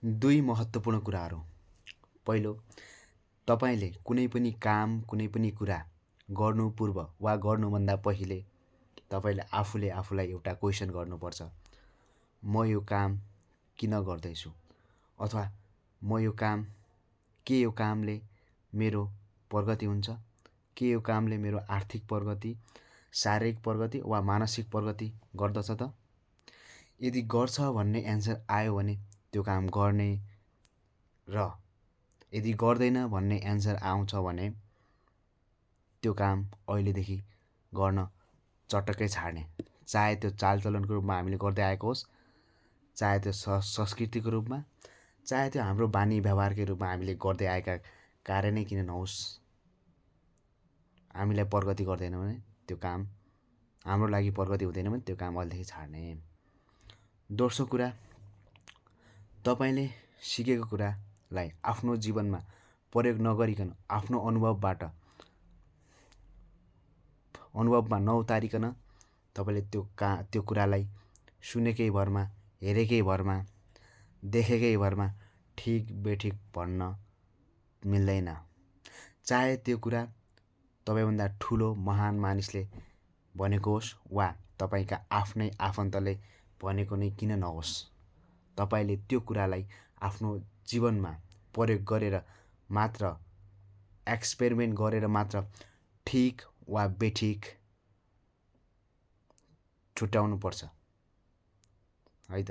दुई महत्त्वपूर्ण कुराहरू। पहिलो, तपाईँले कुनै पनि काम, कुनै पनि कुरा गर्नु पूर्व वा गर्नुभन्दा पहिले तपाईँले आफूले आफूलाई एउटा क्वेसन गर्नुपर्छ। म यो काम किन गर्दैछु? अथवा के यो कामले मेरो प्रगति हुन्छ? के यो कामले मेरो आर्थिक प्रगति, शारीरिक प्रगति वा मानसिक प्रगति गर्दछ त? यदि गर्छ भन्ने एन्सर आयो भने त्यो काम गर्ने, र यदि गर्दैन भन्ने एन्सर आउँछ भने त्यो काम अहिलेदेखि गर्न चटक्कै छाड्ने। चाहे त्यो चालचलनको रूपमा हामीले गर्दै आएको होस्, चाहे त्यो संस्कृतिको रूपमा, चाहे त्यो हाम्रो बानी व्यवहारकै रूपमा हामीले गर्दै आएका कारणै किन नहोस्, हामीलाई प्रगति गर्दैन भने त्यो काम, हाम्रो लागि प्रगति हुँदैन भने त्यो काम अहिलेदेखि छाड्ने। दोस्रो कुरा, तपाईँले सिकेको कुरालाई आफ्नो जीवनमा प्रयोग नगरिकन, आफ्नो अनुभवमा नउतारिकन तपाईँले त्यो कुरालाई सुनेकै भरमा, हेरेकै भरमा, देखेकै भरमा ठिक बेठिक भन्न मिल्दैन। चाहे त्यो कुरा तपाईँभन्दा ठुलो महान मानिसले भनेको होस् वा तपाईँका आफ्नै आफन्तले भनेको नै किन नहोस्, तपाईँले त्यो कुरालाई आफ्नो जीवनमा प्रयोग गरेर मात्र, एक्सपेरिमेन्ट गरेर मात्र ठिक वा बेठिक छुट्याउनुपर्छ है त।